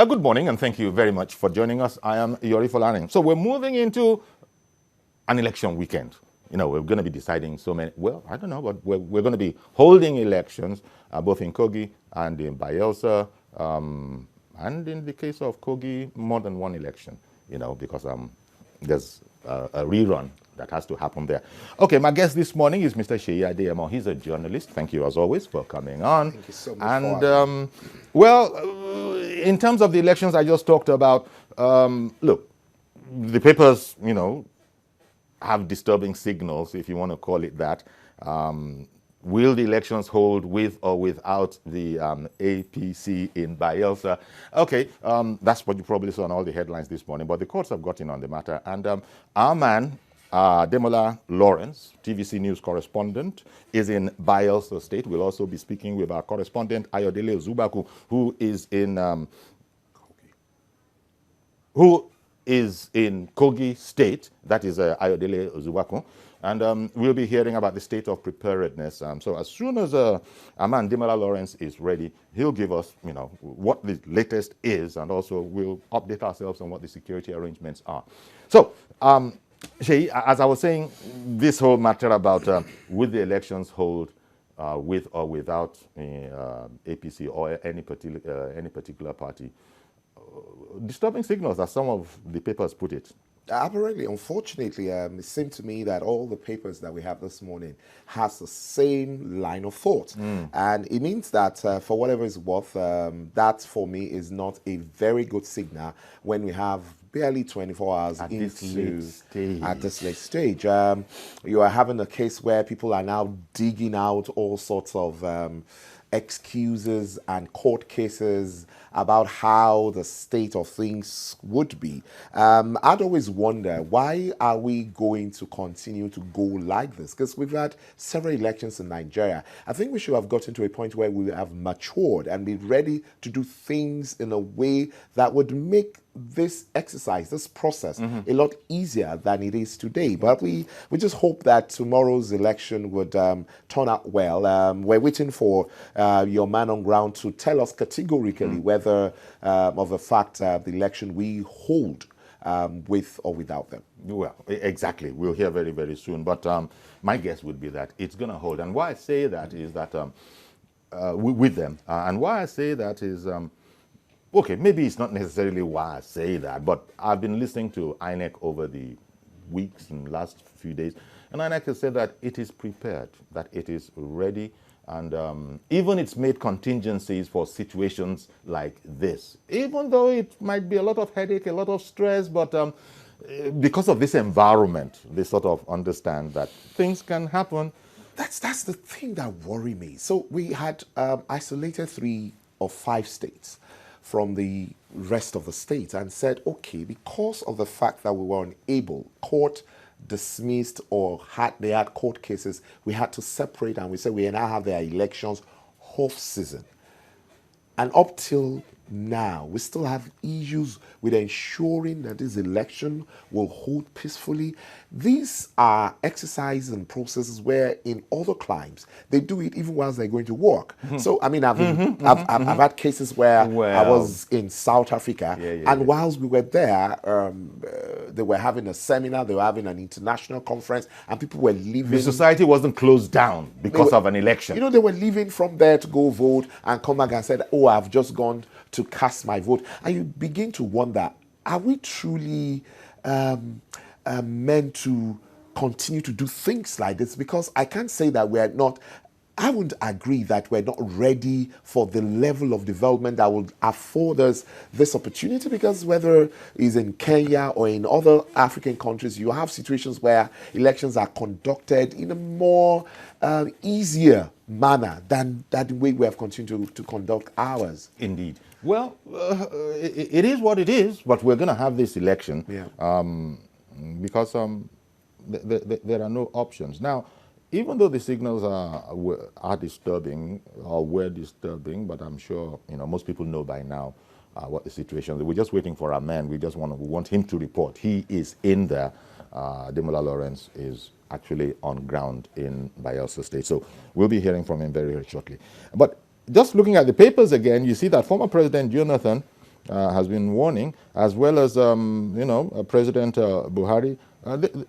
Good morning, and thank you very much for joining us. I am Yori Folarin. So we're moving into an election weekend. We're going to be deciding so many, well, I don't know, but we're going to be holding elections both in Kogi and in Bayelsa, and in the case of Kogi, more than one election, because there's a rerun that has to happen there. Okay, my guest this morning is Mr. Oluwaseyi Adeyemo. He's a journalist. Thank you, as always, for coming on. Thank you so much and, for having me. Well, in terms of the elections I just talked about, look, the papers, have disturbing signals, if you want to call it that. Will the elections hold with or without the APC in Bayelsa? Okay, that's what you probably saw on all the headlines this morning, but the courts have gotten on the matter. And our man, Demola Lawrence, TVC News correspondent, is in Bayelsa State. We'll also be speaking with our correspondent, Ayodele Zubaku, who is in Kogi State. That is Ayodele Zubaku. And we'll be hearing about the state of preparedness. So as soon as man Demola Lawrence is ready, he'll give us, what the latest is, and also we'll update ourselves on what the security arrangements are. So, Sheyi, as I was saying, this whole matter about will the elections hold with or without APC or any particular party, disturbing signals, as some of the papers put it. Apparently, unfortunately, it seemed to me that all the papers that we have this morning has the same line of thought. And it means that, for whatever it's worth, that for me is not a very good signal when we have barely 24 hours at this late stage. You are having a case where people are now digging out all sorts of excuses and court cases about how the state of things would be. I'd always wonder, why are we going to continue to go like this? Because we've had several elections in Nigeria. I think we should have gotten to a point where we have matured and be ready to do things in a way that would make this exercise, this process, a lot easier than it is today. But we just hope that tomorrow's election would turn out well. We're waiting for your man on ground to tell us categorically whether of the fact the election we hold with or without them. Well, exactly. We'll hear very, very soon. But my guess would be that it's going to hold. And why I say that is that with them. And why I say that is, okay, maybe it's not necessarily why I say that, but I've been listening to INEC over the weeks and last few days, and INEC has said that it is prepared, that it is ready, and even it's made contingencies for situations like this. Even though it might be a lot of headache, a lot of stress, but because of this environment, they sort of understand that things can happen. That's the thing that worries me. So we had isolated 3 or 5 states from the rest of the states and said, okay, because of the fact that we were unable, court dismissed or they had court cases, we had to separate, and we said we now have their elections off season. And up till now, we still have issues with ensuring that this election will hold peacefully. These are exercises and processes where in other climes, they do it even whilst they're going to work. So, I mean, I've had cases where I was in South Africa, and whilst we were there, they were having a seminar, they were having an international conference, and people were leaving. The society wasn't closed down because of an election. They were leaving from there to go vote and come back and said, oh, I've just gone to cast my vote. And you begin to wonder, are we truly meant to continue to do things like this? Because I can't say that we're not, I wouldn't agree that we're not ready for the level of development that would afford us this opportunity, because whether it's in Kenya or in other African countries, you have situations where elections are conducted in a more easier manner than the way we have continued to conduct ours. Indeed. Well, it is what it is, but we're going to have this election because there are no options. Now, even though the signals are disturbing or were disturbing, but I'm sure most people know by now what the situation is. We're just waiting for our man. We want him to report. He is in there. Demola Lawrence is actually on ground in Bayelsa State. So we'll be hearing from him very, very shortly. But just looking at the papers again, you see that former President Jonathan has been warning, as well as President Buhari.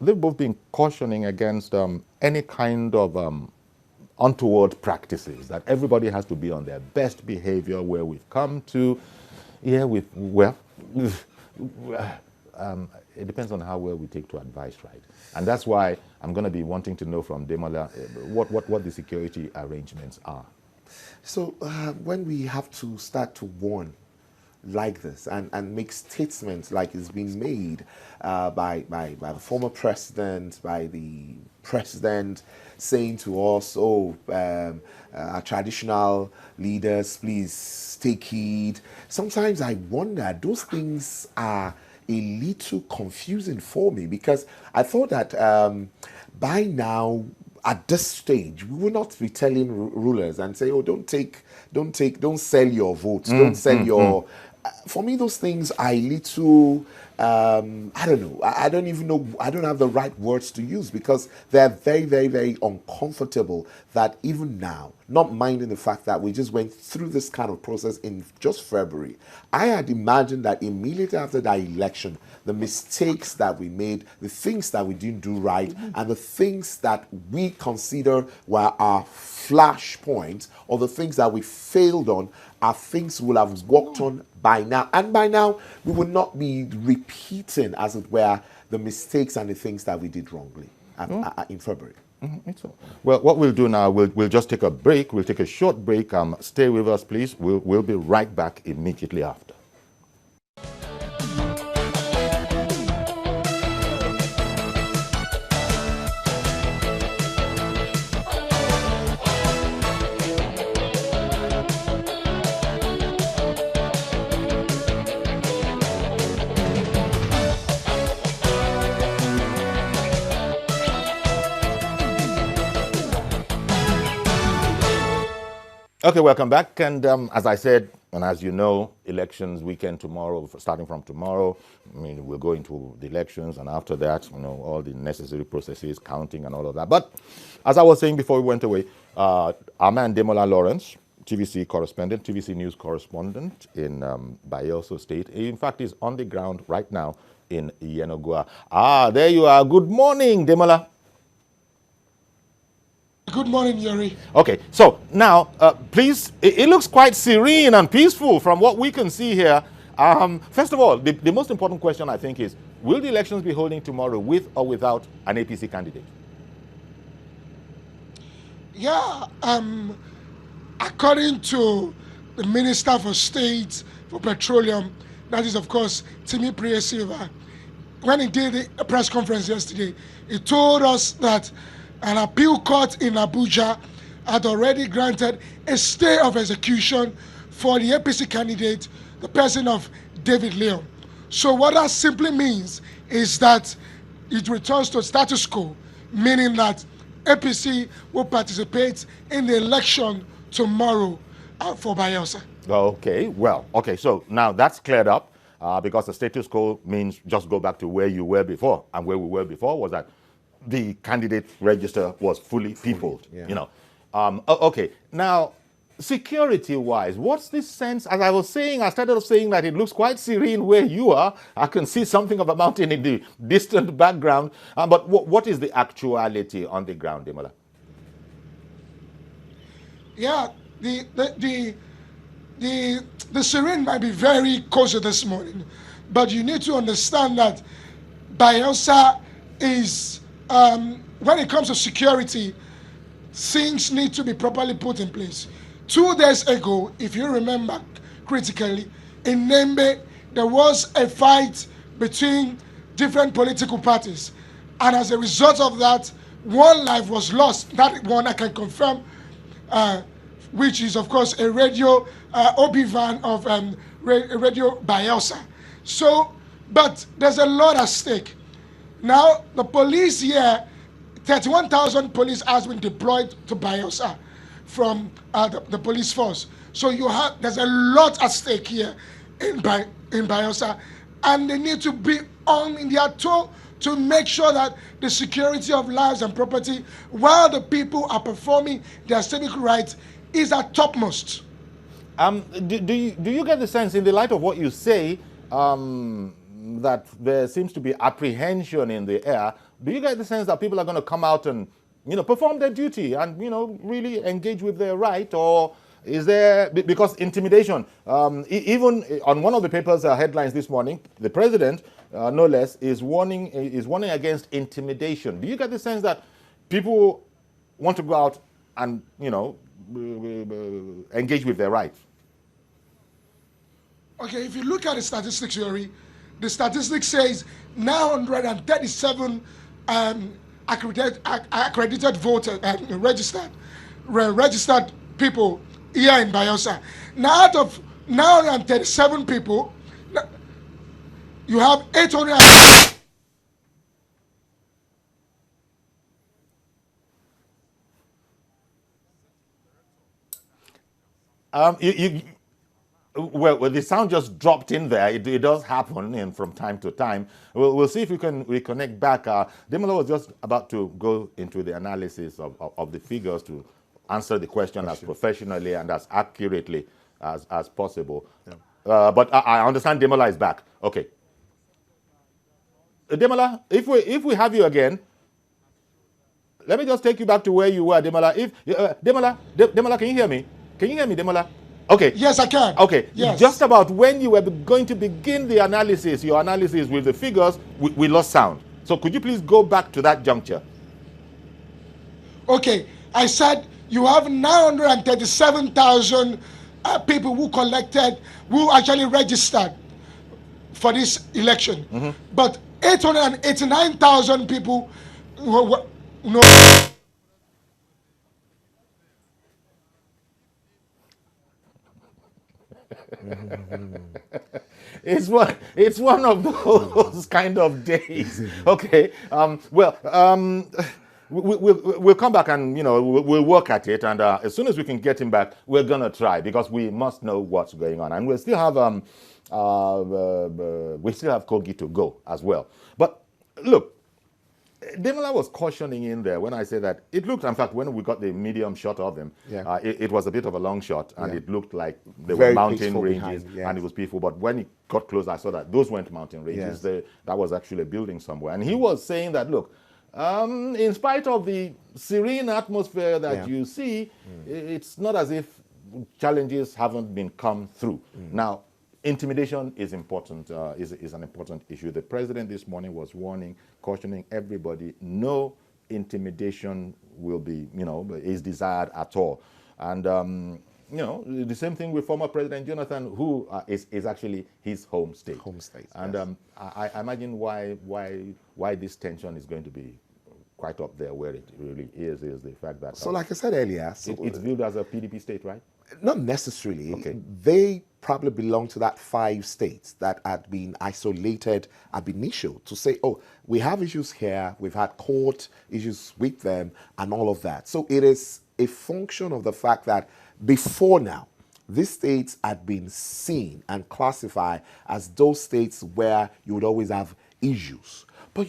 They've both been cautioning against any kind of untoward practices, that everybody has to be on their best behavior. Where we've come to, it depends on how well we take to advice, right? And that's why I'm going to be wanting to know from Demola what the security arrangements are. So when we have to start to warn like this and make statements like it's been made by the former president, by the president, saying to us, our traditional leaders, please take heed. Sometimes I wonder, those things are a little confusing for me, because I thought that by now, at this stage, we will not be telling rulers and say, "Oh, don't sell your votes, don't sell your." For me, those things are a little. I don't know. I don't even know. I don't have the right words to use, because they're very, very, very uncomfortable. That even now, not minding the fact that we just went through this kind of process in just February, I had imagined that immediately after that election, the mistakes that we made, the things that we didn't do right, and the things that we consider were our flashpoints, or the things that we failed on, are things we'll have worked on by now. And by now, we will not be repeating, as it were, the mistakes and the things that we did wrongly in February. Well, what we'll do now, we'll just take a break. We'll take a short break. Stay with us, please. We'll be right back immediately after. Okay, welcome back. And as I said, and as you know, elections weekend tomorrow, starting from tomorrow, we'll go into the elections, and after that, all the necessary processes, counting and all of that. But as I was saying before we went away, our man Demola Lawrence, TVC correspondent, TVC News correspondent in Bayelsa State, in fact, is on the ground right now in Yenogua. There you are. Good morning, Demola. Good morning, Yuri. Okay, so now, please, it looks quite serene and peaceful from what we can see here. First of all, the most important question, I think, is, will the elections be holding tomorrow with or without an APC candidate? Yeah, according to the Minister for State for Petroleum, that is, of course, Timi Priye Silva, when he did a press conference yesterday, he told us that an appeal court in Abuja had already granted a stay of execution for the APC candidate, the person of David Leon. So what that simply means is that it returns to status quo, meaning that APC will participate in the election tomorrow for Bayelsa. Okay, well, okay, so now that's cleared up because the status quo means just go back to where you were before. And where we were before was that the candidate register was fully peopled, yeah. Okay, now, security-wise, what's this sense? As I was saying, I started off saying that it looks quite serene where you are. I can see something of a mountain in the distant background. But what is the actuality on the ground, Demola? Yeah, the serene might be very cozy this morning, but you need to understand that Bayelsa is, when it comes to security, things need to be properly put in place. 2 days ago, if you remember critically, in Nembe, there was a fight between different political parties. And as a result of that, one life was lost. That one I can confirm, which is, of course, a radio OB van of Radio Bayelsa. So, but there's a lot at stake. Now, the police here, 31,000 police has been deployed to Bayelsa from the police force. So there's a lot at stake here in Bayelsa, and they need to be on their toe to make sure that the security of lives and property, while the people are performing their civic rights, is at topmost. Do you get the sense, in the light of what you say, that there seems to be apprehension in the air? Do you get the sense that people are going to come out and, perform their duty and, really engage with their right? Or is there, because intimidation, even on one of the paper's headlines this morning, the president, no less, is warning against intimidation. Do you get the sense that people want to go out and, engage with their rights? Okay, if you look at the statistics, Yuri, the statistics says 937 accredited voters, registered people here in Bayelsa. Now, out of 937 people, you have 800. Well, the sound just dropped in there. It does happen from time to time. We'll see if we can reconnect back. Demola was just about to go into the analysis of the figures to answer the question as professionally and as accurately as possible. Yeah. But I understand Demola is back. Okay. Demola, if we have you again, let me just take you back to where you were, Demola. Demola, can you hear me? Can you hear me, Demola? Okay. Yes, I can. Okay. Yes. Just about when you were going to begin the analysis, your analysis with the figures, we lost sound. So could you please go back to that juncture? Okay. I said you have 937,000 people who actually registered for this election. Mm-hmm. But 889,000 people no. It's one of those kind of days. Okay. We'll come back and we'll work at it, and as soon as we can get him back, we're gonna try, because we must know what's going on, and we still have Kogi to go as well. But look, Demola was cautioning in there when I say that it looked, in fact, when we got the medium shot of them, yeah. It was a bit of a long shot, and it looked like there were mountain ranges, yes. And it was peaceful. But when it got close, I saw that those weren't mountain ranges. Yes. That was actually a building somewhere. And he was saying that, look, in spite of the serene atmosphere that you see, it's not as if challenges haven't been come through. Now, intimidation is important, is an important issue. The president this morning was cautioning everybody, no intimidation will be, is desired at all. And, the same thing with former President Jonathan, who is actually his home state. And yes. I imagine why this tension is going to be quite up there where it really is the fact that... So like I said earlier... it's viewed as a PDP state, right? Not necessarily. Okay. They probably belong to that 5 states that had been isolated ab initio to say, oh, we have issues here, we've had court issues with them and all of that. So it is a function of the fact that before now, these states had been seen and classified as those states where you would always have issues. But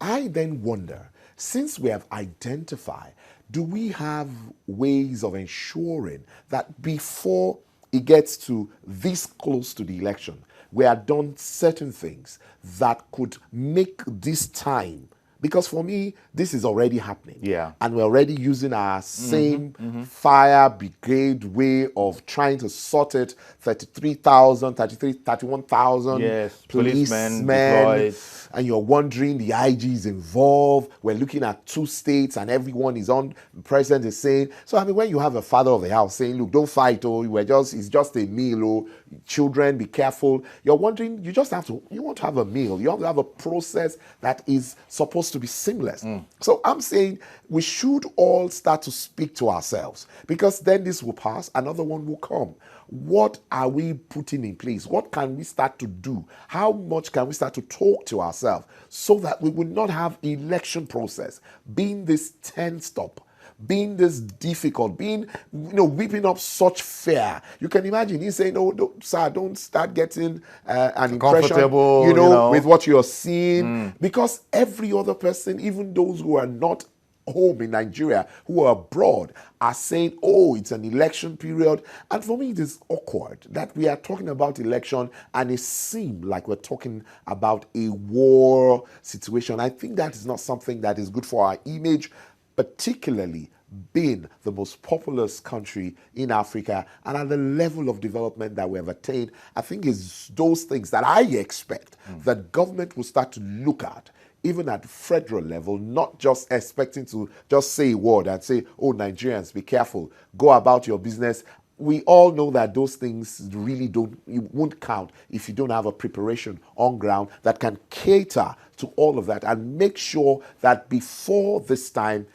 I then wonder, since we have identified, do we have ways of ensuring that before it gets to this close to the election, we have done certain things that could make this time, because for me, this is already happening. Yeah. And we're already using our same fire brigade way of trying to sort it, 31,000 yes, policemen deployed. And you're wondering, the IG is involved. We're looking at 2 states and everyone is on. The president is saying, so when you have a father of the house saying, look, don't fight, it's just a meal, children, be careful. You're wondering, you want to have a meal. You have to have a process that is supposed to be seamless. So I'm saying we should all start to speak to ourselves, because then this will pass, another one will come. What are we putting in place? What can we start to do? How much can we start to talk to ourselves so that we will not have election process being this tensed up, being this difficult, being, whipping up such fear? You can imagine he's saying, "Oh, sir, don't start getting an impression, with what you're seeing," because every other person, even those who are not home in Nigeria who are abroad are saying, oh, it's an election period. And for me, it is awkward that we are talking about election and it seems like we're talking about a war situation. I think that is not something that is good for our image, particularly being the most populous country in Africa and at the level of development that we have attained. I think it's those things that I expect that government will start to look at, even at federal level, not just expecting to just say a word and say, oh, Nigerians, be careful, go about your business. We all know that those things really won't count if you don't have a preparation on ground that can cater to all of that and make sure that before this time,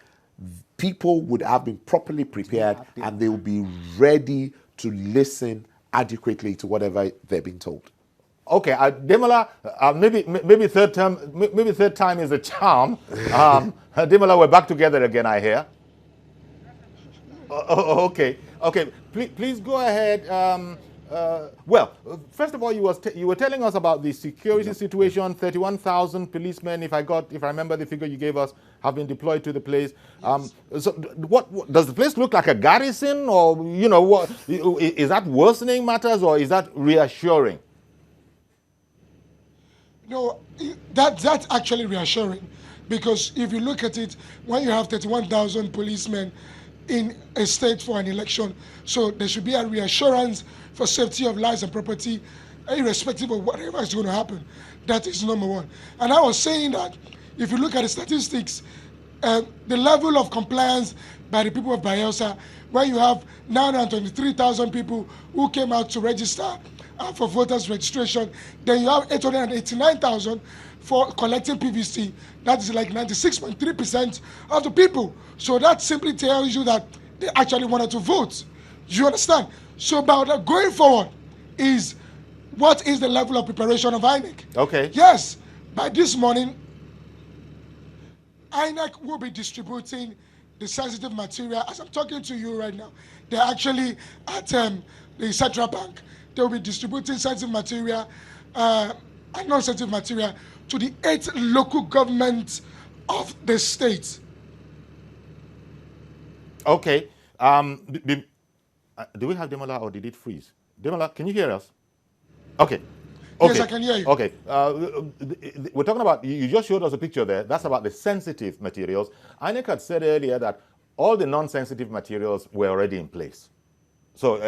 people would have been properly prepared and they will be ready to listen adequately to whatever they're being told. Okay, Demola, maybe third time is a charm. Demola, we're back together again, I hear. Okay. Please go ahead. Well, first of all, you were telling us about the security situation. 31,000 policemen, if I remember the figure you gave us, have been deployed to the place. So, what does the place look like? A garrison, or what is that worsening matters, or is that reassuring? No, that's actually reassuring, because if you look at it, when you have 31,000 policemen in a state for an election, so there should be a reassurance for safety of lives and property, irrespective of whatever is going to happen. That is number one. And I was saying that if you look at the statistics, the level of compliance by the people of Bayelsa, where you have 923,000 people who came out to register for voters registration, then you have 889,000 for collecting PVC. That is like 96.3% of the people. So that simply tells you that they actually wanted to vote. Do you understand? So about going forward is, what is the level of preparation of INEC? Okay. Yes, by this morning, INEC will be distributing the sensitive material. As I'm talking to you right now, they're actually at the Central Bank. They'll be distributing sensitive material and non-sensitive material to the 8 local governments of the state. Okay. Do we have Demola, or did it freeze? Demola, can you hear us? Okay. Yes, I can hear you. Okay. We're talking about, you just showed us a picture there. That's about the sensitive materials. INEC had said earlier that all the non-sensitive materials were already in place. So,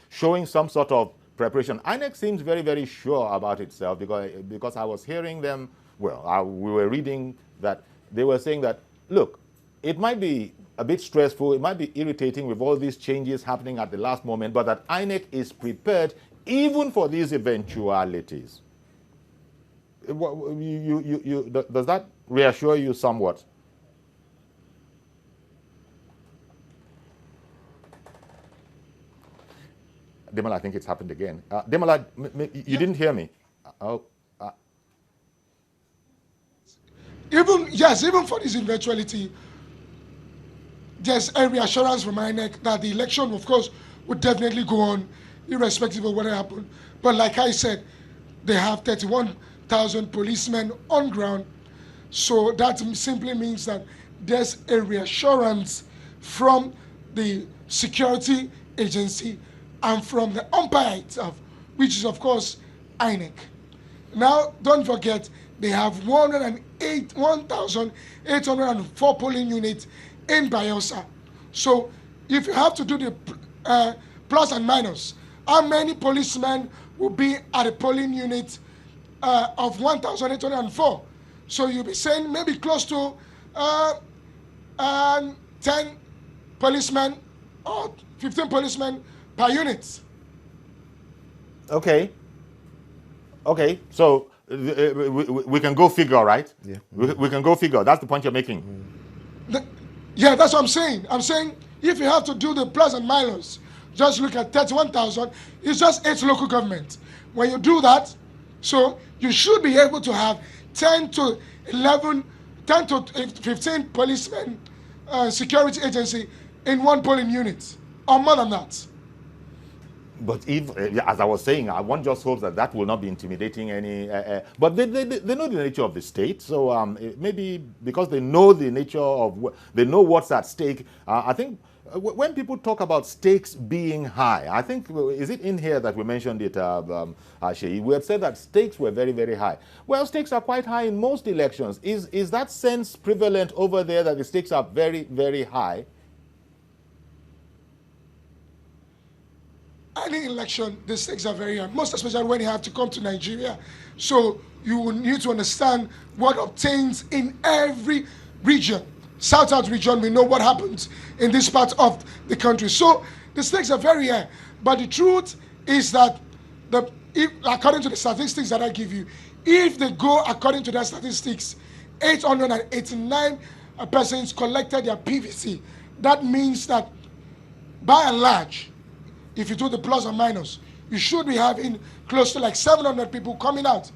showing some sort of preparation. INEC seems very, very sure about itself, because I was hearing them, we were reading that they were saying that, look, it might be a bit stressful, it might be irritating with all these changes happening at the last moment, but that INEC is prepared even for these eventualities. Does that reassure you somewhat? Demola, I think it's happened again. Demola, you didn't hear me. Even for this eventuality, there's a reassurance from INEC that the election, of course, would definitely go on, irrespective of what happened. But like I said, they have 31,000 policemen on ground. So that simply means that there's a reassurance from the security agency and from the umpire itself, which is, of course, INEC. Now, don't forget, they have 1,804 polling units in Bayelsa. So, if you have to do the plus and minus, how many policemen will be at a polling unit of 1,804? So, you'll be saying maybe close to 10 policemen or 15 policemen per unit. Okay. So we can go figure, right? Yeah. We can go figure. That's the point you're making. Yeah, that's what I'm saying. I'm saying if you have to do the plus and minus, just look at 31,000. It's just 8 local governments. When you do that, so you should be able to have 10 to 15 policemen, security agency in one polling unit, or more than that. But if, as I was saying, one just hopes that that will not be intimidating any. But they know the nature of the state, so maybe because they know the nature of, they know what's at stake. I think when people talk about stakes being high, I think, is it in here that we mentioned it, Sheyi? We had said that stakes were very, very high. Well, stakes are quite high in most elections. Is that sense prevalent over there that the stakes are very, very high? Any election, the stakes are very high, most especially when you have to come to Nigeria. So you will need to understand what obtains in every region. South region, we know what happens in this part of the country. So the stakes are very high. But the truth is that, if, according to the statistics that I give you, if they go according to their statistics, 889 persons collected their PVC. That means that, by and large, if you do the plus or minus, you should be having close to like 700 people coming out.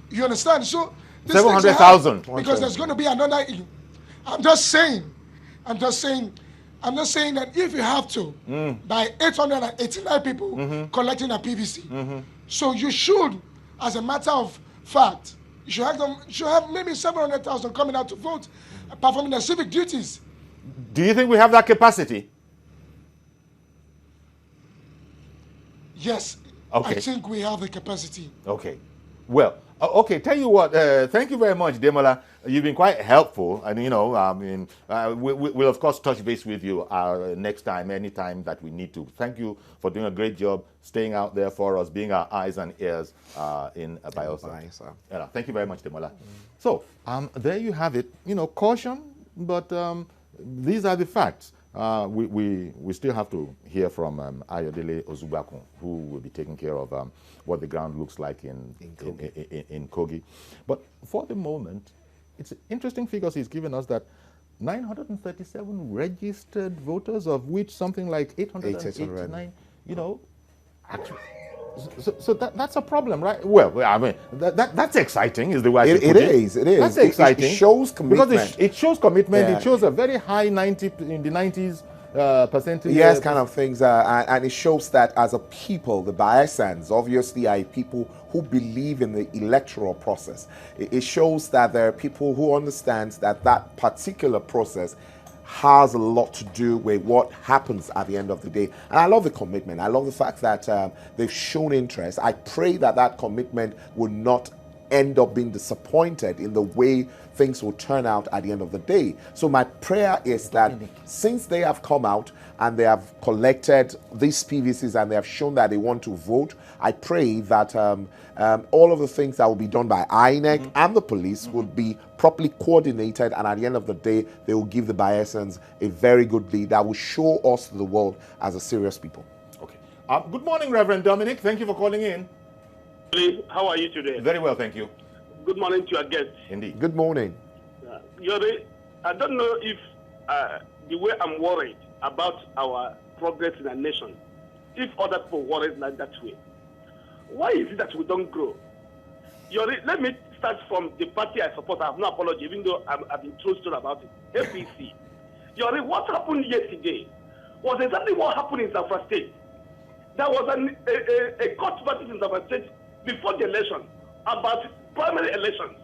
You understand? So 700,000. Because there's going to be another. I'm just saying that if you have to, by 889 people collecting a PVC, so you should, as a matter of fact, you should have maybe 700,000 coming out to vote, performing their civic duties. Do you think we have that capacity? Yes, okay. I think we have the capacity. Okay. Well, okay, tell you what, thank you very much, Demola. You've been quite helpful. And, you know, I mean, we'll, of course, touch base with you next time, anytime that we need to. Thank you for doing a great job, staying out there for us, being our eyes and ears in Bayelsa. Yeah, thank you very much, Demola. So, there you have it. You know, caution, but these are the facts. We still have to hear from Ayodele Ozubakun, who will be taking care of what the ground looks like in Kogi. But for the moment, it's interesting figures he's given us that 937 registered voters, of which something like 889, you know, actually. So that's a problem, right? Well, I mean, that's exciting, is the way I put it. It is. That's exciting. It shows commitment. Because it shows commitment. Yeah. It shows a very high 90s percentage. Yes, kind of things. And it shows that as a people, the Bayelsans obviously are people who believe in the electoral process. It shows that there are people who understand that that particular process has a lot to do with what happens at the end of the day. And I love the commitment. I love the fact that they've shown interest. I pray that that commitment will not end up being disappointed in the way things will turn out at the end of the day. So my prayer is that since they have come out and they have collected these PVCs and they have shown that they want to vote, I pray that all of the things that will be done by INEC and the police will be properly coordinated, and at the end of the day, they will give the Bayelsans a very good lead that will show us to the world as a serious people. Okay. Good morning, Reverend Dominic. Thank you for calling in. How are you today? Very well, thank you. Good morning to your guest. Indeed. Good morning. I don't know if the way I'm worried about our progress in our nation, if other people worried like that way, why is it that we don't grow? Let me start from the party I support. I have no apology, even though I've been trusted about it. APC. What happened yesterday was exactly what happened in Zamfara State. There was a court verdict in Zamfara State before the election about primary elections.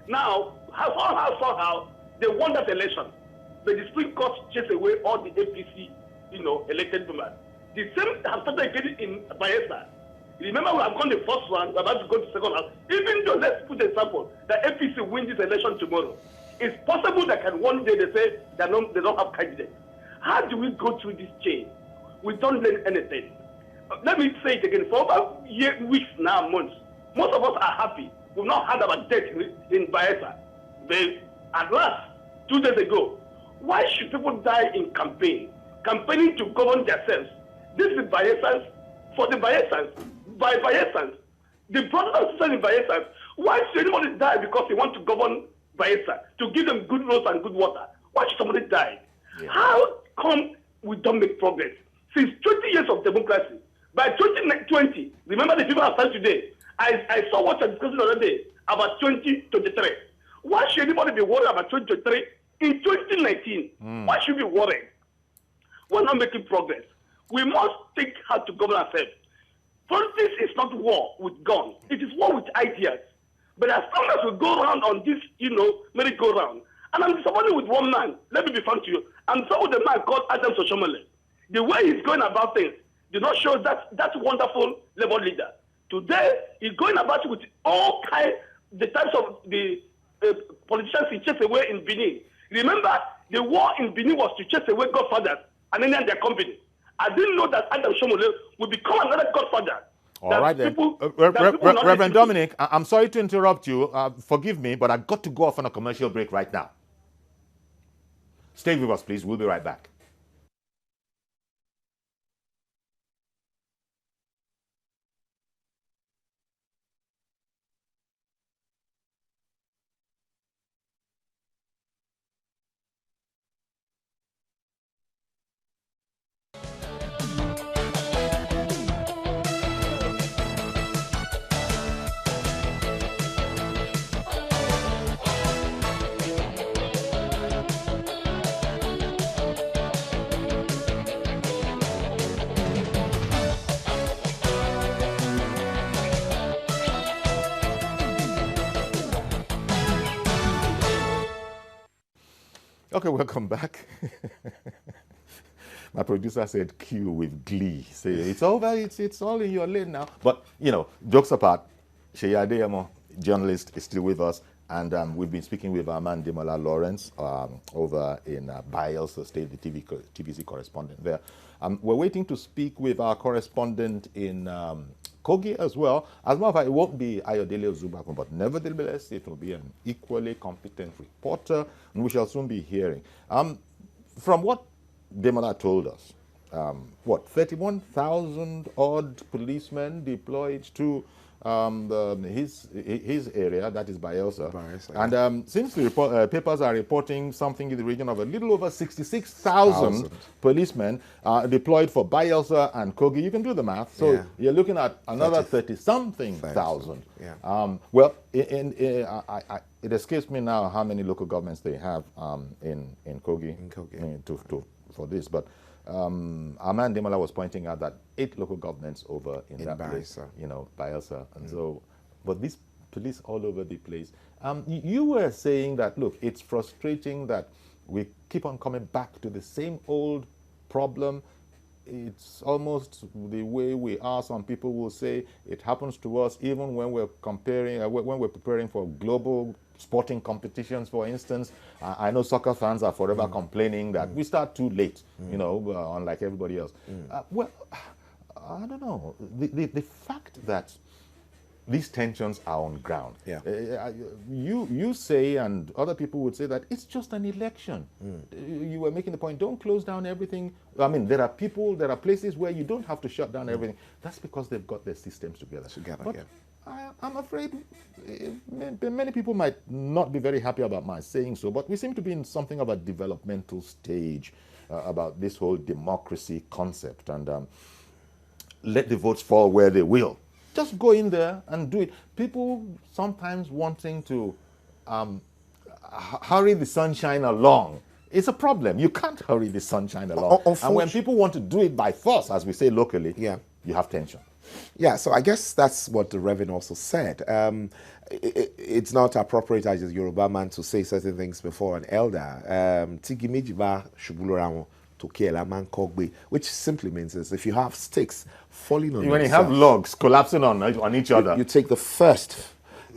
Now, somehow, they won that election. But the Supreme Court chased away all the APC, elected members. The same has started again in Bayelsa. Remember, we have gone the first one, we're about to go to the second one. Even though, let's put an example, the APC win this election tomorrow, it's possible that one day they say they don't have candidates. How do we go through this chain? We don't learn anything. Let me say it again. For about weeks now, months, most of us are happy. We've not heard about death in Bayelsa. But at last, 2 days ago, why should people die in campaigning to govern themselves? This is Bayelsans for the Bayelsans, by Bayelsans. The brothers and sisters in Bayelsa, why should anybody die because they want to govern Bayelsa, to give them good roads and good water? Why should somebody die? Yeah. How come we don't make progress? Since 20 years of democracy, by 2020, remember the people have started today, I saw what you're discussing the other day about 2023. Why should anybody be worried about 2023 in 2019? Why should we be worried? We're not making progress. We must think how to govern ourselves. Politics is not war with guns. It is war with ideas. But as long as we go around on this, merry-go-round, and I'm disappointed with one man, let me be frank to you, I'm disappointed with the man called Adam Soshomole. The way he's going about things did not show that wonderful Labour leader. Today, he's going about it with all kinds, the types of the politicians he chased away in Benin. Remember, the war in Benin was to chase away godfathers and then their company. I didn't know that Adam Shomole would become another godfather. All right then. Reverend Dominic, I'm sorry to interrupt you. Forgive me, but I've got to go off on a commercial break right now. Stay with us, please. We'll be right back. Okay, welcome back. My producer said Q with glee. Say it's over, it's all in your lane now. But, jokes apart, Oluwaseyi Adeyemo, journalist, is still with us. And we've been speaking with our man, Demola Lawrence, over in Bayelsa State, the TVC correspondent there. We're waiting to speak with our correspondent in Kogi as well. As a matter of fact, it won't be Ayodele Ozubakun, but nevertheless, it will be an equally competent reporter, and we shall soon be hearing. From what Demola told us, 31,000 odd policemen deployed to his area, that is Bayelsa. And since the papers are reporting something in the region of a little over 66,000 policemen deployed for Bayelsa and Kogi, you can do the math. So you're looking at another 30-something thousand. Yeah. It escapes me now how many local governments they have in Kogi, for this, but our man Demola was pointing out that 8 local governments over in that place, Bayelsa, and so, but these police all over the place. You were saying that, look, it's frustrating that we keep on coming back to the same old problem. It's almost the way we are. Some people will say it happens to us even when we're preparing for global sporting competitions, for instance. I know soccer fans are forever complaining that we start too late, unlike everybody else. Well, I don't know. The fact that these tensions are on ground. Yeah. You say, and other people would say that it's just an election. You were making the point, don't close down everything. I mean, there are places where you don't have to shut down everything. That's because they've got their systems together. But I'm afraid many people might not be very happy about my saying so, but we seem to be in something of a developmental stage about this whole democracy concept, and let the votes fall where they will. Just go in there and do it. People sometimes wanting to hurry the sunshine along. It's a problem. You can't hurry the sunshine along. And when people want to do it by force, as we say locally, you have tension. Yeah, so I guess that's what the Reverend also said. It's not appropriate as a Yoruba man to say certain things before an elder. Which simply means is if you have sticks falling on when you have logs collapsing on each other, you take the first,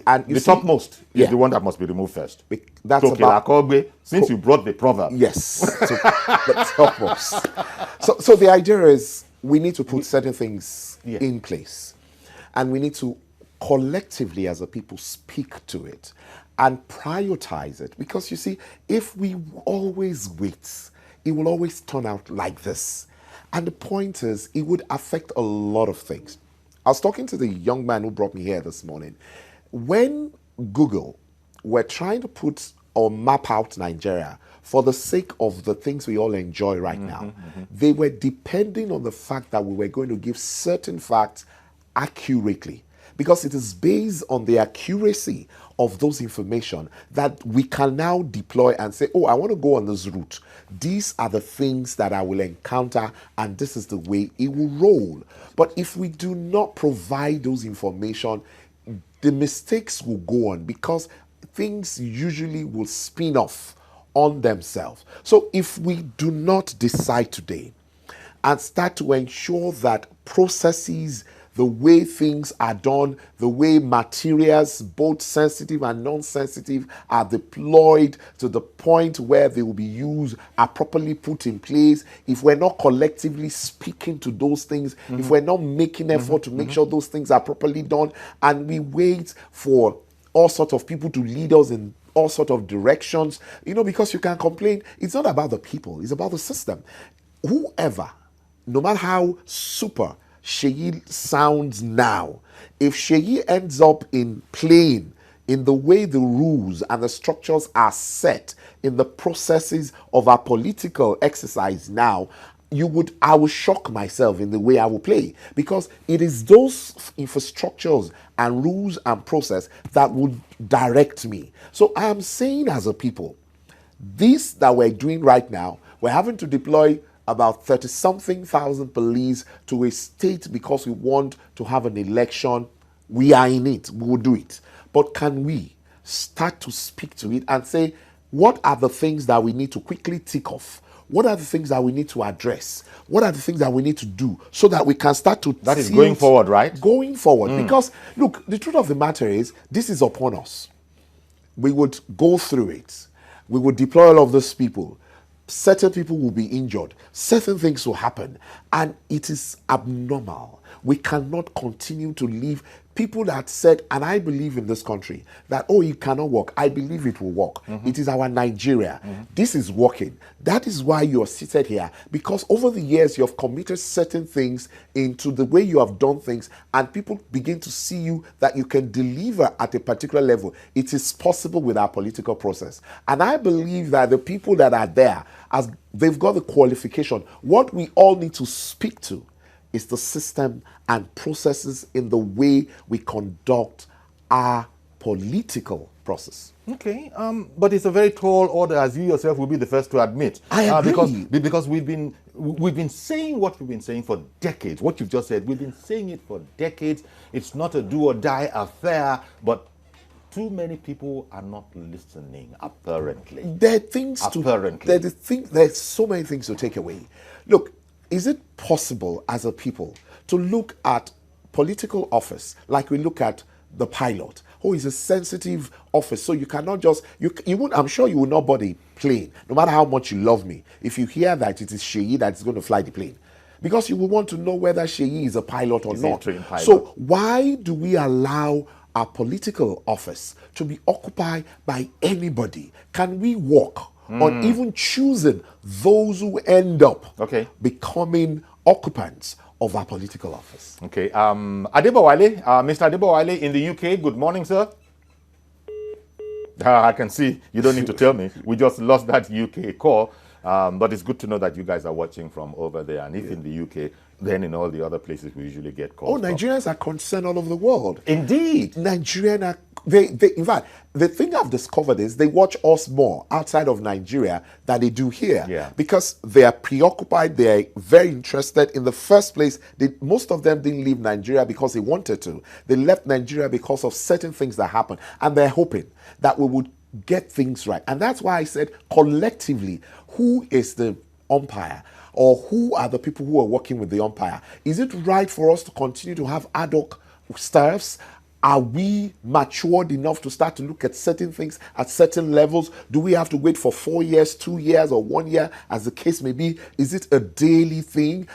and the topmost is the one that must be removed first. That's about, since you brought the proverb. Yes, the topmost. So the idea is we need to put certain things in place, and we need to collectively as a people speak to it and prioritize it, because you see, if we always wait, it will always turn out like this. And the point is, it would affect a lot of things. I was talking to the young man who brought me here this morning. When Google were trying to put or map out Nigeria for the sake of the things we all enjoy right now, they were depending on the fact that we were going to give certain facts accurately, because it is based on the accuracy of those information that we can now deploy and say, oh, I want to go on this route. These are the things that I will encounter, and this is the way it will roll. But if we do not provide those information, the mistakes will go on because things usually will spin off on themselves. So if we do not decide today and start to ensure that processes, the way things are done, the way materials, both sensitive and non-sensitive, are deployed to the point where they will be used, are properly put in place, if we're not collectively speaking to those things, if we're not making effort to make sure those things are properly done, and we wait for all sorts of people to lead us in all sorts of directions, because you can complain, it's not about the people, it's about the system. Whoever, no matter how super Seyi sounds now, if Seyi ends up in playing in the way the rules and the structures are set in the processes of our political exercise now, I will shock myself in the way I will play, because it is those infrastructures and rules and process that would direct me. So I am saying, as a people, this that we're doing right now, we're having to deploy about 30-something thousand police to a state because we want to have an election. We are in it. We will do it. But can we start to speak to it and say, what are the things that we need to quickly tick off? What are the things that we need to address? What are the things that we need to do so that we can start to... That is going forward, right? Going forward. Because, look, the truth of the matter is, this is upon us. We would go through it. We would deploy all of those people. Certain people will be injured. Certain things will happen. And it is abnormal. We cannot continue to live. People that said, and I believe in this country, that, oh, it cannot work. I believe it will work. It is our Nigeria. This is working. That is why you're seated here. Because over the years, you have committed certain things into the way you have done things, and people begin to see you that you can deliver at a particular level. It is possible with our political process. And I believe that the people that are there, as they've got the qualification, what we all need to speak to is the system and processes in the way we conduct our political process. Okay, but it's a very tall order, as you yourself will be the first to admit. I agree. Because we've been saying what we've been saying for decades. What you've just said, we've been saying it for decades. It's not a do or die affair, but too many people are not listening, apparently. There are things there's so many things to take away. Look, is it possible as a people to look at political office like we look at the pilot, who is a sensitive office? So you cannot just, I'm sure you will not board a plane, no matter how much you love me, if you hear that it is Seyi that's going to fly the plane. Because you will want to know whether Seyi is a pilot or not. So why do we allow our political office to be occupied by anybody? Can we work on even choosing those who end up becoming occupants of our political office? Okay. Adebowale, Mr. Adebowale in the UK, good morning, sir. I can see you don't need to tell me. We just lost that UK call. But it's good to know that you guys are watching from over there. And if in the UK, then in all the other places we usually get calls. Oh, Nigerians are concerned all over the world. Indeed. Nigerians are, in fact, the thing I've discovered is they watch us more outside of Nigeria than they do here. Yeah. Because they are preoccupied, they are very interested. In the first place, most of them didn't leave Nigeria because they wanted to. They left Nigeria because of certain things that happened. And they're hoping that we would get things right. And that's why I said, collectively, who is the umpire? Or who are the people who are working with the umpire? Is it right for us to continue to have ad hoc staffs? Are we matured enough to start to look at certain things at certain levels? Do we have to wait for 4 years, 2 years, or 1 year, as the case may be? Is it a daily thing?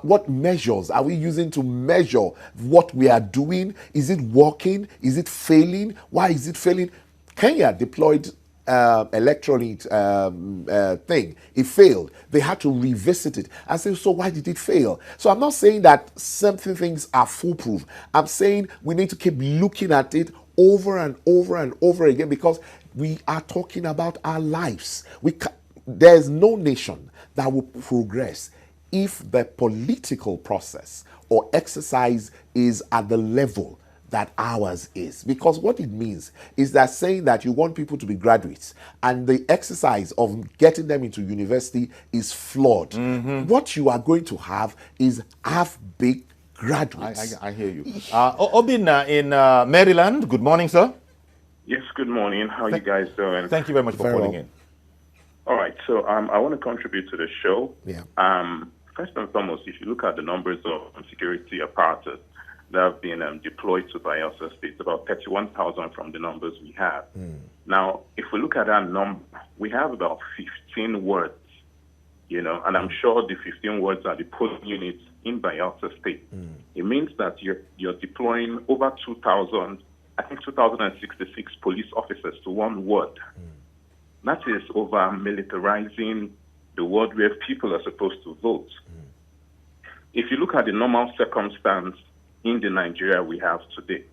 What measures are we using to measure what we are doing? Is it working? Is it failing? Why is it failing? Kenya deployed electoral thing. It failed. They had to revisit it and say, so why did it fail? So I'm not saying that certain things are foolproof. I'm saying we need to keep looking at it over and over and over again, because we are talking about our lives. There's no nation that will progress if the political process or exercise is at the level that ours is. Because what it means is that saying that you want people to be graduates and the exercise of getting them into university is flawed. What you are going to have is half-baked graduates. I hear you. Obina in Maryland, good morning, sir. Yes, good morning. How are you guys doing? Thank you very much for calling in. All right, so I want to contribute to the show. Yeah. First and foremost, if you look at the numbers of security apparatus that have been deployed to Bayelsa State, about 31,000 from the numbers we have. Now, if we look at that number, we have about 15 wards, and I'm sure the 15 wards are the polling units in Bayelsa State. It means that you're deploying over 2,000, I think 2,066 police officers to one ward. That is over militarizing the ward where people are supposed to vote. If you look at the normal circumstance in the Nigeria we have today,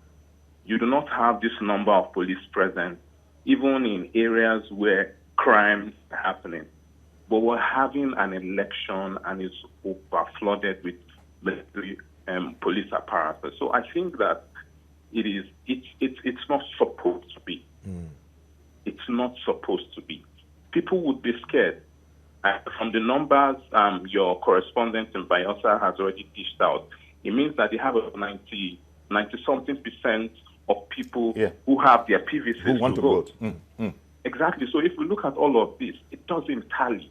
you do not have this number of police present, even in areas where crime is happening. But we're having an election and it's overflooded with military police apparatus. So I think that it's not supposed to be. It's not supposed to be. People would be scared. From the numbers your correspondent in Bayelsa has already dished out, it means that they have a 90-something% of people who have their PVCs who want to vote. Exactly. So if we look at all of this, it doesn't tally.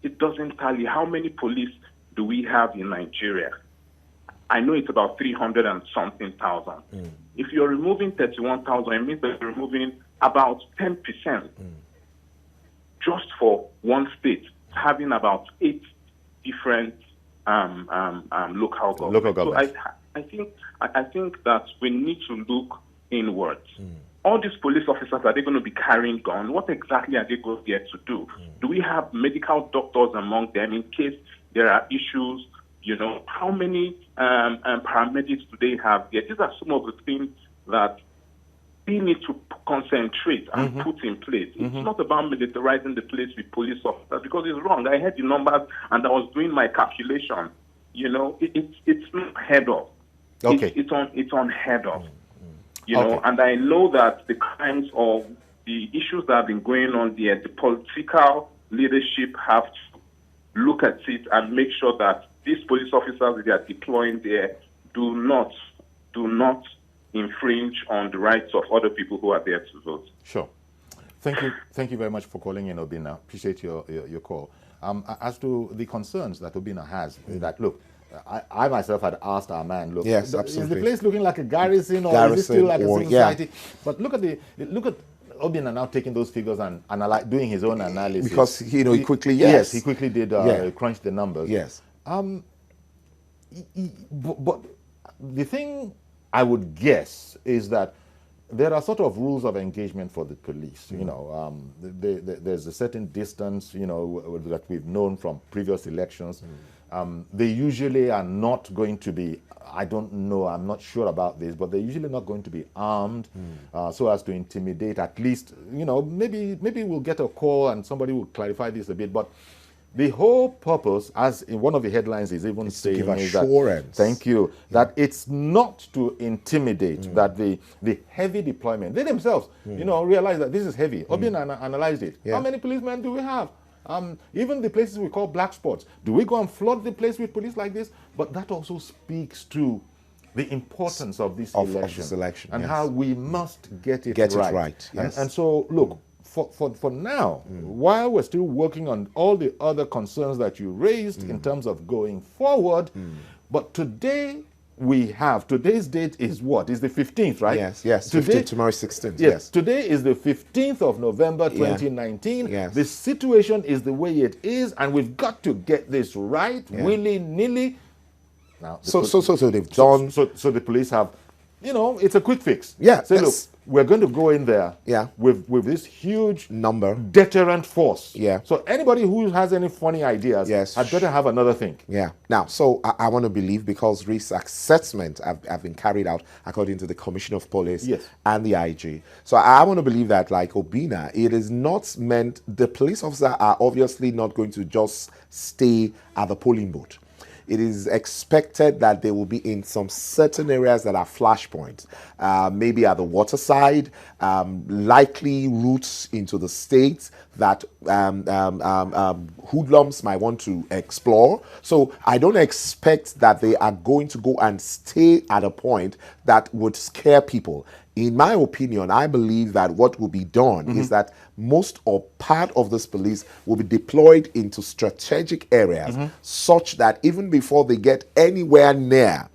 It doesn't tally. How many police do we have in Nigeria? I know it's about 300 and something thousand. If you're removing 31,000, it means that you're removing about 10% just for one state, having about 8 different local governments. So I think that we need to look inwards. All these police officers, are they going to be carrying guns? What exactly are they going there to do? Do we have medical doctors among them in case there are issues? How many paramedics do they have there? These are some of the things that we need to concentrate and put in place. It's not about militarizing the place with police officers, because it's wrong. I heard the numbers and I was doing my calculation. It's not head of. Okay. It's on head of. And I know that the kinds of the issues that have been going on there, the political leadership have to look at it and make sure that these police officers they are deploying there do not infringe on the rights of other people who are there to vote. Sure. Thank you very much for calling in, Obina. Appreciate your call. As to the concerns that Obina has, that look, I myself had asked our man, look, yes, absolutely. Is the place looking like a garrison or is it still like a society? But look at Obina now taking those figures and doing his own analysis. Because he quickly he quickly did crunch the numbers. Yes. But the thing I would guess is that there are sort of rules of engagement for the police. There's a certain distance, that we've known from previous elections. They usually are not going to be, I don't know, I'm not sure about this, but they're usually not going to be armed so as to intimidate. At least, maybe we'll get a call and somebody will clarify this a bit. But the whole purpose, as in one of the headlines is even saying, to give assurance. Thank you, that it's not to intimidate, that the heavy deployment, they themselves, realize that this is heavy. Obina analyzed it. How many policemen do we have? Even the places we call black spots, do we go and flood the place with police like this? But that also speaks to the importance of this election and how we must get it right. Yes. And so, look, for now, while we're still working on all the other concerns that you raised in terms of going forward, but today today's date is what? Is the 15th, right? Yes. Today, tomorrow is 16th. Yes. Today is the 15th of November 2019. Yes. The situation is the way it is, and we've got to get this right, willy-nilly. Now, so they've done. So the police have, it's a quick fix. Yeah. Say, look, we're going to go in there with this huge number deterrent force. Yeah. So anybody who has any funny ideas had better have another think. Yeah. Now, so I want to believe, because risk assessment have been carried out according to the Commissioner of Police and the IG. So I want to believe that, like Obina, it is not meant, the police officers are obviously not going to just stay at the polling booth. it is expected that they will be in some certain areas that are flashpoints, maybe at the waterside, likely routes into the states that hoodlums might want to explore. So I don't expect that they are going to go and stay at a point that would scare people. In my opinion, I believe that what will be done is that most or part of this police will be deployed into strategic areas such that even before they get anywhere near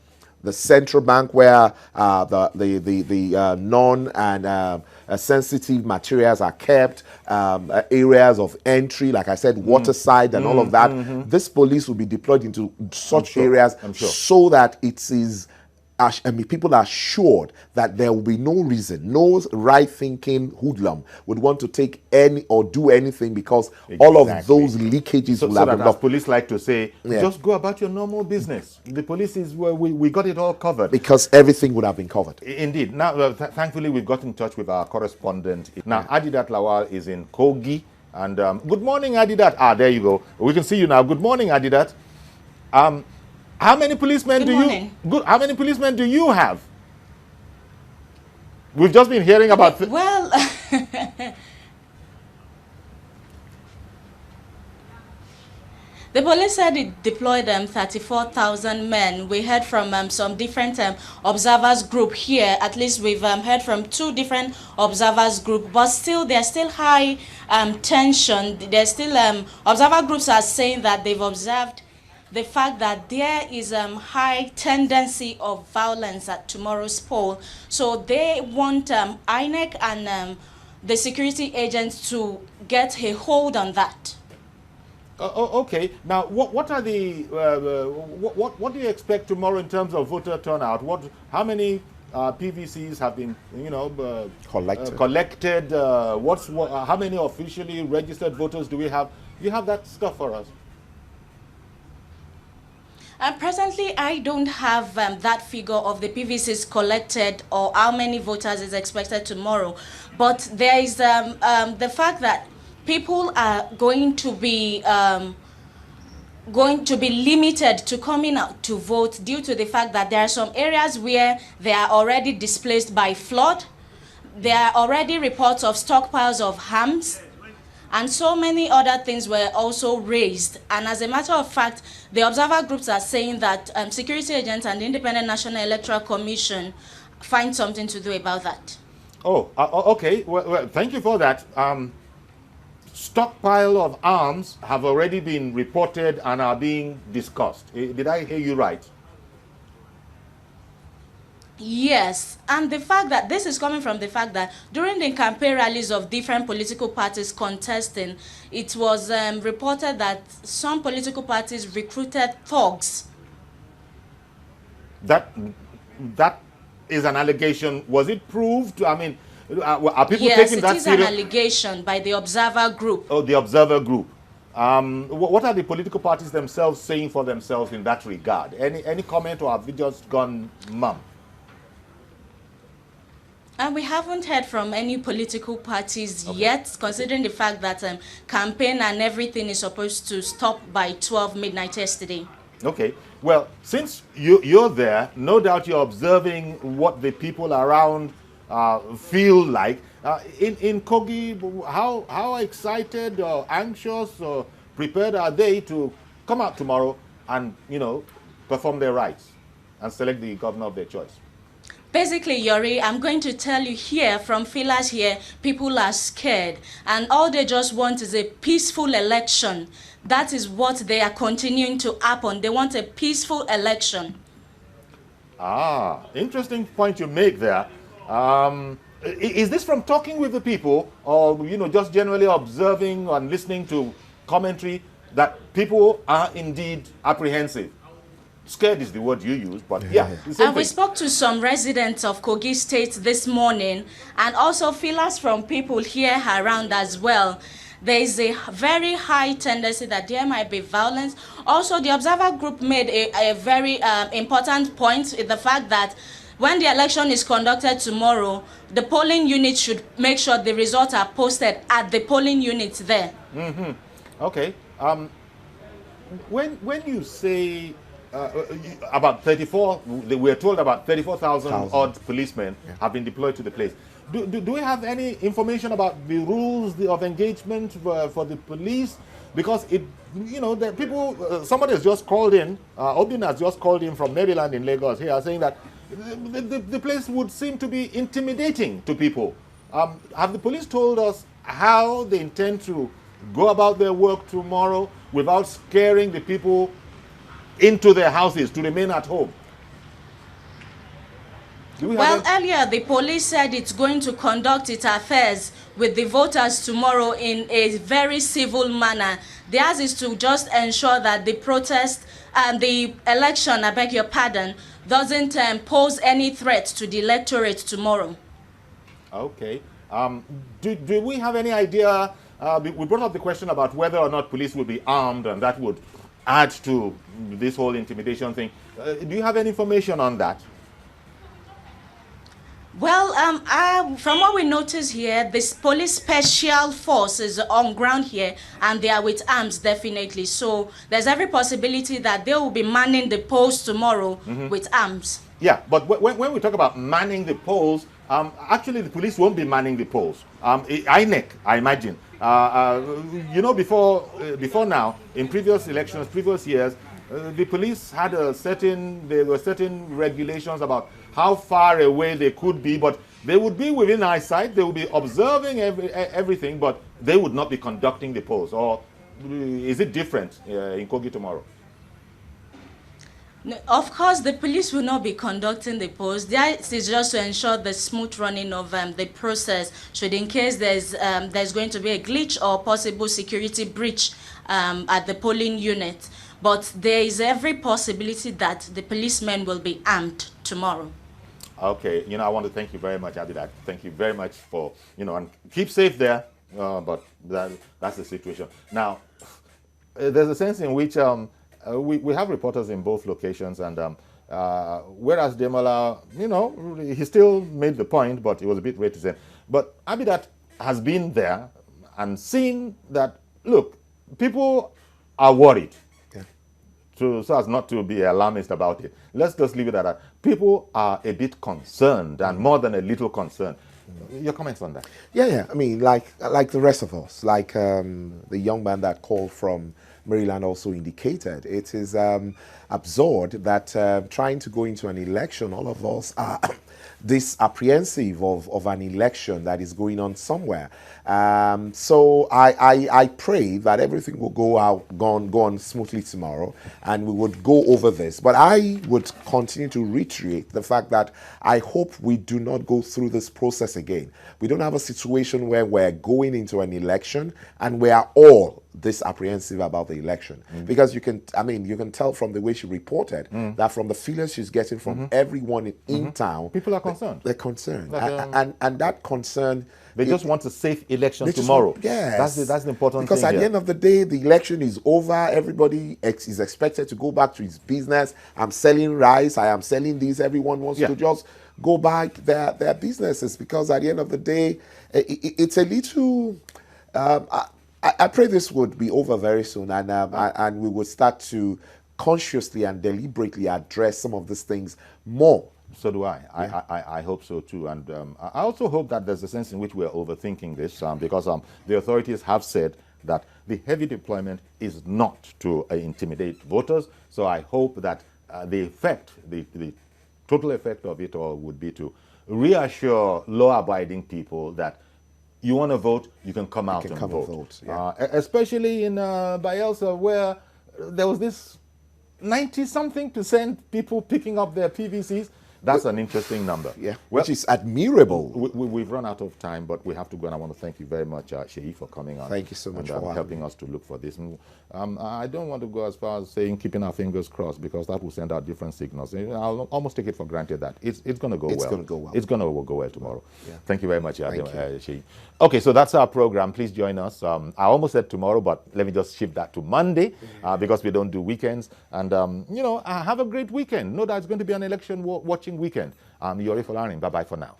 the central bank where the non and sensitive materials are kept, areas of entry, like I said, waterside and all of that, this police will be deployed into such areas so that it is people are assured that there will be no reason, no right-thinking hoodlum would want to take any or do anything because all of those leakages will have been blocked. Police like to say, just go about your normal business. The police is where we got it all covered. Because everything would have been covered. Indeed. Now, thankfully, we've got in touch with our correspondent. Now, Adidat Lawal is in Kogi. And good morning, Adidat. Ah, there you go. We can see you now. Good morning, Adidat. How many policemen how many policemen do you have? We've just been hearing about... Well, the police said it deployed 34,000 men. We heard from some different observers group here. At least we've heard from 2 different observers group, but still there's still high tension. There's still observer groups are saying that they've observed the fact that there is high tendency of violence at tomorrow's poll. So they want INEC and the security agents to get a hold on that. Okay. Now, what are the what do you expect tomorrow in terms of voter turnout? How many PVCs have been collected? How many officially registered voters do we have? Do you have that stuff for us? Presently, I don't have that figure of the PVCs collected or how many voters is expected tomorrow. But there is the fact that people are going to be limited to coming out to vote due to the fact that there are some areas where they are already displaced by flood. There are already reports of stockpiles of hams. And so many other things were also raised. And as a matter of fact, the observer groups are saying that security agents and the Independent National Electoral Commission find something to do about that. Oh, okay. Well, thank you for that. Stockpile of arms have already been reported and are being discussed. Did I hear you right? Yes, and the fact that this is coming from the fact that during the campaign rallies of different political parties contesting, it was reported that some political parties recruited thugs. That is an allegation. Was it proved? I mean, are people taking that serious? Yes, it is an allegation by the observer group. Oh, the observer group. What are the political parties themselves saying for themselves in that regard? Any comment, or have we just gone mum? And we haven't heard from any political parties yet, considering the fact that campaign and everything is supposed to stop by 12 midnight yesterday. Okay. Well, since you're there, no doubt you're observing what the people around feel like. In Kogi, how excited or anxious or prepared are they to come out tomorrow and, perform their rights and select the governor of their choice? Basically, Yori, I'm going to tell you here, from Filas here, people are scared. And all they just want is a peaceful election. That is what they are continuing to happen. They want a peaceful election. Ah, interesting point you make there. Is this from talking with the people, or, just generally observing and listening to commentary that people are indeed apprehensive? Scared is the word you use, but yeah. And we spoke to some residents of Kogi State this morning, and also feelers from people here around as well. There is a very high tendency that there might be violence. Also, the observer group made a very important point in the fact that when the election is conducted tomorrow, the polling unit should make sure the results are posted at the polling units there. Okay. When you say about 34, we are told about 34,000 odd policemen have been deployed to the place. Do we have any information about the rules of engagement for the police? Because the people, somebody has just called in, Obin has just called in from Maryland in Lagos here, saying that the place would seem to be intimidating to people. Have the police told us how they intend to go about their work tomorrow without scaring the people into their houses to remain at home? Well, earlier the police said it's going to conduct its affairs with the voters tomorrow in a very civil manner. Theirs is to just ensure that the protest and the election, I beg your pardon, doesn't pose any threat to the electorate tomorrow. Okay. Do we have any idea? We brought up the question about whether or not police will be armed, and that would add to this whole intimidation thing. Do you have any information on that? Well, from what we notice here, this police special force is on ground here, and they are with arms, definitely. So there's every possibility that they will be manning the polls tomorrow with arms. Yeah, but when we talk about manning the polls, actually the police won't be manning the polls. INEC, I imagine. Before now, in previous elections, previous years, the police had there were certain regulations about how far away they could be, but they would be within eyesight, they would be observing everything, but they would not be conducting the polls. Or is it different in Kogi tomorrow? No, of course, the police will not be conducting the polls. This is just to ensure the smooth running of the process, should in case there's going to be a glitch or possible security breach at the polling unit. But there is every possibility that the policemen will be armed tomorrow. Okay, I want to thank you very much, Abidat. Thank you very much for, and keep safe there, but that's the situation. Now, there's a sense in which we have reporters in both locations, and whereas Demola, he still made the point, but it was a bit reticent. But Abidat has been there and seen that, look, people are worried. So as not to be alarmist about it. Let's just leave it at that. People are a bit concerned, and more than a little concerned. Your comments on that? Yeah. I mean, like the rest of us, like the young man that called from Maryland also indicated, it is absurd that trying to go into an election, all of us are apprehensive of an election that is going on somewhere. So I pray that everything will go on smoothly tomorrow, and we would go over this. But I would continue to reiterate the fact that I hope we do not go through this process again. We don't have a situation where we're going into an election and we are all this apprehensive about the election, because you can tell from the way she reported that from the feelings she's getting from everyone in town, people are concerned. They're concerned, and that concern. They just want a safe election tomorrow. Yes, that's the important thing. Because at the end of the day, the election is over. Everybody is expected to go back to his business. I'm selling rice. I am selling this. Everyone wants to just go back their businesses, because at the end of the day, it's a little. I pray this would be over very soon, and we would start to consciously and deliberately address some of these things more. So do I. Yeah. I hope so too. And I also hope that there's a sense in which we're overthinking this, because the authorities have said that the heavy deployment is not to intimidate voters. So I hope that the total effect of it all would be to reassure law-abiding people that you want to vote, you can come out and vote. Especially in Bayelsa, where there was this 90-something% people picking up their PVCs. That's an interesting number. Yeah, which is admirable. We've run out of time, but we have to go, and I want to thank you very much, Seyi, for coming on. Thank you so much for helping us to look for this. I don't want to go as far as saying keeping our fingers crossed, because that will send out different signals. I'll almost take it for granted that it's going to go well. It's going to go well. It's going to go well tomorrow. Yeah. Thank you very much, Seyi. Okay, so that's our program. Please join us. I almost said tomorrow, but let me just shift that to Monday, because we don't do weekends. And, have a great weekend. Know that it's going to be an election watching weekend. I'm Yori Folarin. Bye-bye for now.